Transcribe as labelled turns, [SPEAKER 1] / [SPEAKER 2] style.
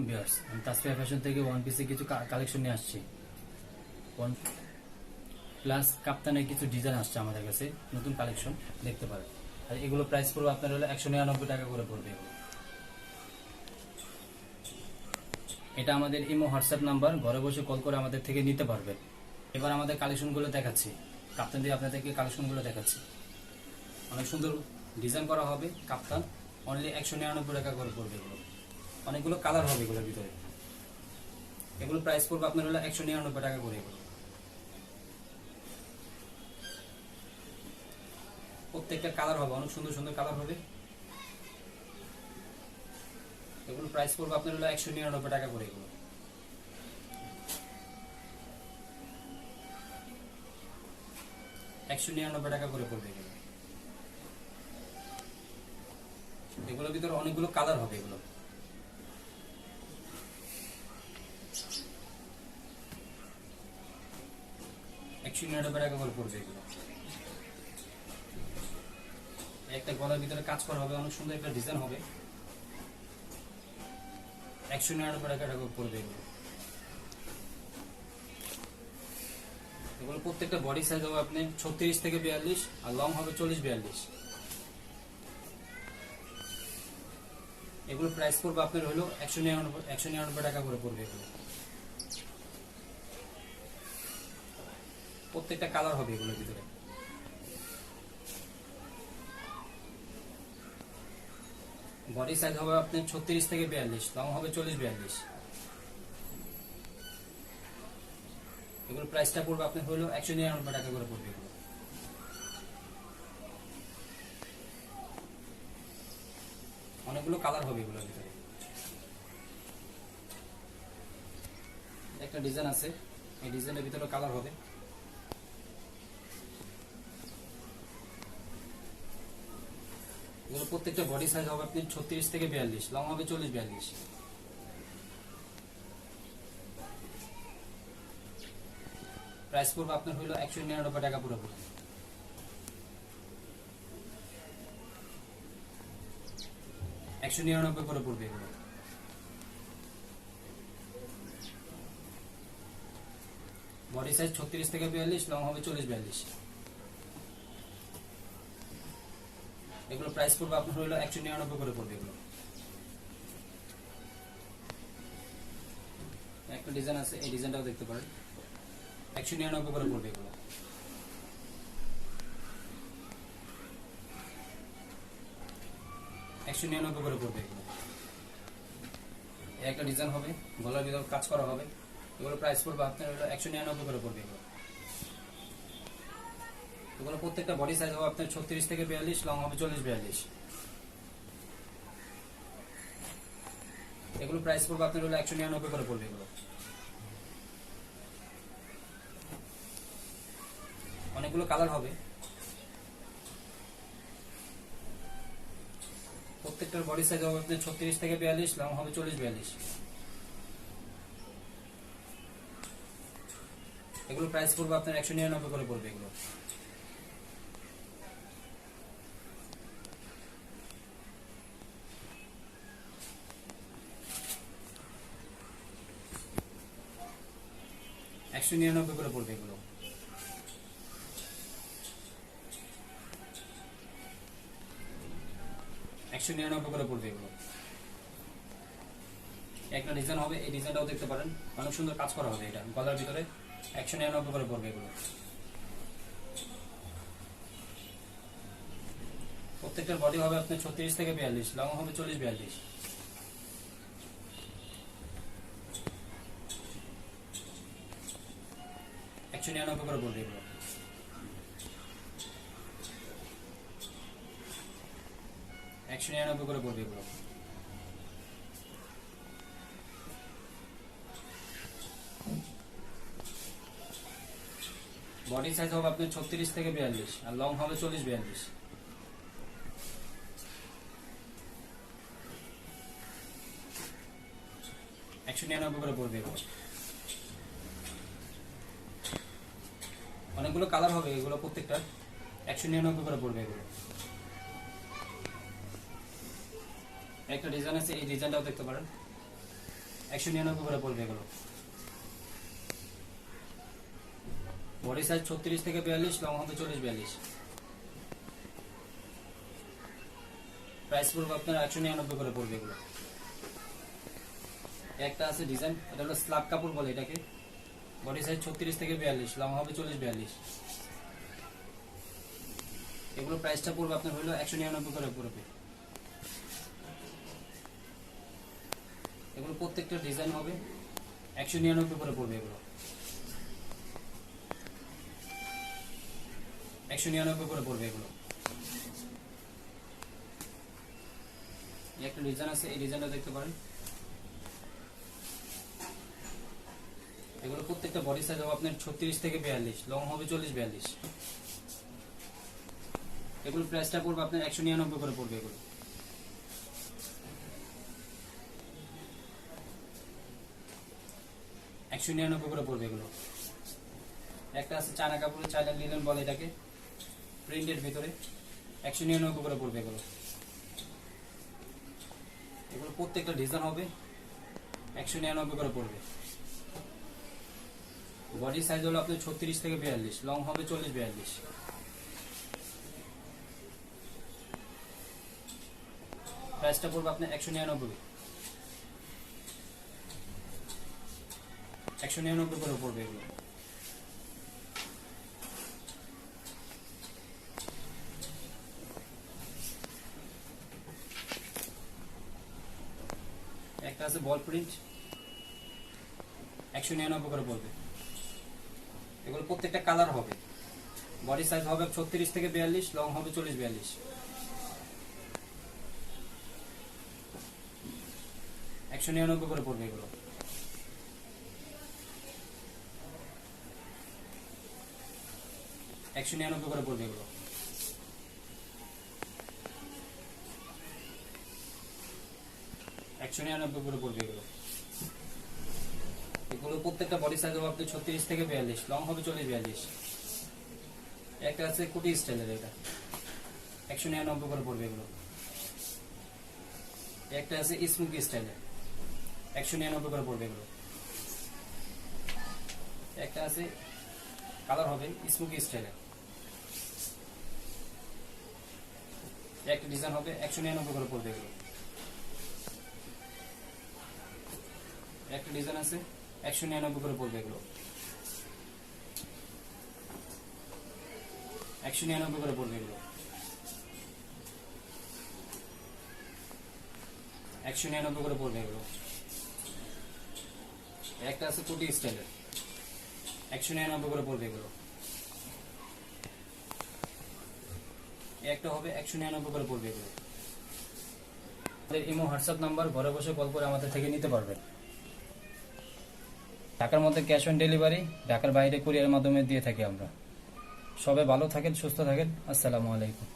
[SPEAKER 1] Viewers, আমি Tasfia fashion থেকে one পিসে কিছু কালেকশন নিয়ে আসছি। ওয়ান প্লাস কাপ্তানের কিছু ডিজাইন আসছে আমাদের কাছে, নতুন কালেকশন দেখতে পারেন। আর এগুলো প্রাইস পড়বে আপনার হলো 199 টাকা করে পড়বে। এটা আমাদের ইমো হোয়াটসঅ্যাপ নাম্বার, ঘরে বসে কল করে আমাদের থেকে নিতে পারবেন। এবার আমাদের কালেকশনগুলো দেখাচ্ছি, কাপ্তান দিয়ে আপনাদেরকে কালেকশনগুলো দেখাচ্ছি। অনেক সুন্দর ডিজাইন করা হবে কাপ্তান, অনলি 199 টাকা করে পড়বে। এগুলো অনেকগুলো কালার হবে এগুলোর ভিতরে। এগুলো প্রাইস পড়বে আপনার হলো 199 টাকা করে। এগুলো প্রত্যেকটা কালার হবে, অনেক সুন্দর সুন্দর কালার হবে। এগুলো প্রাইস পড়বে আপনার হলো 199 টাকা করে। এগুলো 199 টাকা করে পড়বে। এগুলোর ভিতরে অনেকগুলো কালার হবে। এগুলো 199 টাকা করে পড়বে। এগুলো একটা গলার ভিতরে কাজ করা হবে, অনেক সুন্দর একটা ডিজাইন হবে। 199 টাকা করে পড়বে। এগুলো প্রত্যেকটা বডি সাইজ হবে আপনি 36 থেকে 42, আর লং হবে 40-42। এগুলো প্রাইস পড়বে আপনার হলো 199 টাকা করে পড়বে। এগুলো প্রত্যেকটা কালার হবে এগুলোর ভিতরে। বডি সাইজ হবে আপনার 36 থেকে 42, লং হবে 40-42। এগুলো প্রাইসটা পড়বে আপনার হলো 199 টাকা করে পড়বে। এগুলো অনেকগুলো কালার হবে এগুলোর ভিতরে। একটা ডিজাইন আছে, এই ডিজাইনের ভিতরে কালার হবে। এগুলো প্রত্যেকটা বডি সাইজ হবে আপনি 36 থেকে 42, লং হবে 40-42। প্রাইস পড়বে আপনার হলো 199 টাকা পুরোপুরি। একশো 199 করে পড়বে। এগুলো বডি সাইজ 36 থেকে 42, লং হবে 40-42। এগুলো প্রাইস পড়বে আপনার হলো 199 করে পড়বে। এগুলো একটা ডিজাইন আছে, এই ডিজাইনটাও দেখতে পারেন, 199 করে পড়বে। এগুলো 199 করে পড়বে। এগুলো একটা ডিজাইন হবে, গলার ভিতর কাজ করা হবে। এগুলো প্রাইস পড়বে আপনার হলো 199 করে পড়বে। এগুলো প্রত্যেকটা বডি সাইজ হবে আপনার 36 থেকে 42, লং হবে 40-42। এগুলো প্রাইস পড়বে আপনার হলো 199 করে পড়বে। এগুলো অনেকগুলো কালার হবে, প্রত্যেকটার বডি সাইজ হবে আপনার 36 থেকে 42, লং হবে 40-42। এগুলো প্রাইস পড়বে আপনার 199 করে পড়বে। এগুলো একশো 199 করে পড়বে। এগুলো একশো 199 করে পড়বে। এগুলো একটা ডিজাইন হবে, এই ডিজাইনটাও দেখতে পারেন, অনেক সুন্দর কাজ করা হবে। এটা গলার ভিতরে 199 করে পড়বে। এগুলো প্রত্যেকটার বডি হবে আপনার 36 থেকে 42, লং হবে 40-42। একশো 199 করে পড়বে। এগুলো একশো 199 করে পড়বে। এগুলো বডি সাইজ হবে আপনার 36 থেকে 42, আর লং হবে 40-42। একশো 199 করে পড়বে। এগুলো অনেকগুলো কালার হবে, এগুলো প্রত্যেকটা 199 করে পড়বে। এগুলো একটা ডিজাইন আছে, এই ডিজাইনটাও দেখতে পারেন, 199 করে পড়বে এগুলো। বডি সাইজ 36 থেকে 42, লং হবে 40-42। প্রাইস পড়বে আপনার 199 করে পড়বে এগুলো। একটা আছে ডিজাইন, এটা হলো স্ল্যাব কাপড় বলে এটাকে। বডি সাইজ 36 থেকে 42, লং হবে 40-42। এগুলো প্রাইসটা পড়বে আপনার হলো 199 করে পড়বে। এগুলো প্রত্যেকটা ডিজাইন হবে 199 করে পড়বে এগুলো। 199 করে পড়বে এগুলো। একটা ডিজাইন আছে, এই ডিজাইনটা দেখতে পারেন। এগুলো প্রত্যেকটা বডি সাইজ হবে আপনার 36 থেকে 42, লং হবে 40-42। এগুলো প্রাইসটা পড়বে আপনার 199 করে পড়বে এগুলো। করে পড়বে এগুলো। একটা আছে চায়না কাপড়, চায়না লিনেন বলে এটাকে, প্রিন্টের ভিতরে। 199 করে পড়বে এগুলো। এগুলো প্রত্যেকটা ডিজাইন হবে 199 করে পড়বে। বডি সাইজ হলো আপনার 36 থেকে 42, লং হবে 40-42। প্রাইসটা পড়বে আপনার 199। 199 করে পড়বে এগুলো। একটা আছে বল প্রিন্ট, 199 করে পড়বে। এগুলো প্রত্যেকটা কালার হবে। বডি সাইজ হবে 36 থেকে 42, লং হবে 40-42। 199 করে পড়বে এগুলো। করে পড়বে এগুলো। করে পড়বে এগুলো। এগুলো প্রত্যেকটা বডি সাইজ হবে আপনার 36 থেকে 42, লং হবে 40-42। একটা আছে কুটি স্টাইলের, এটা 199 করে পড়বে এগুলো। একটা আছে স্মোকি স্টাইলের, 199 করে পড়বে এগুলো। একটা আছে কালার হবে স্মোকি স্টাইলের, একটা ডিজাইন হবে 199 করে পড়বে এগুলো। একটা ডিজাইন আছে 199 করে পড়বে এগুলো। 199 করে পড়বে এগুলো। 199 করে পড়বে এগুলো। একটা আছে কুটি স্টাইলের, 199 করে পড়বে এগুলো। একটা হবে 199 করে পড়বে এগুলো। আমাদের ইমো হোয়াটসঅ্যাপ নাম্বার, ঘরে বসে কল করে আমাদের থেকে নিতে পারবেন। ঢাকার মধ্যে ক্যাশ অন ডেলিভারি, ঢাকার বাইরে কুরিয়ারের মাধ্যমে দিয়ে থাকি আমরা। সবাই ভালো থাকেন, সুস্থ থাকেন। আসসালামু আলাইকুম।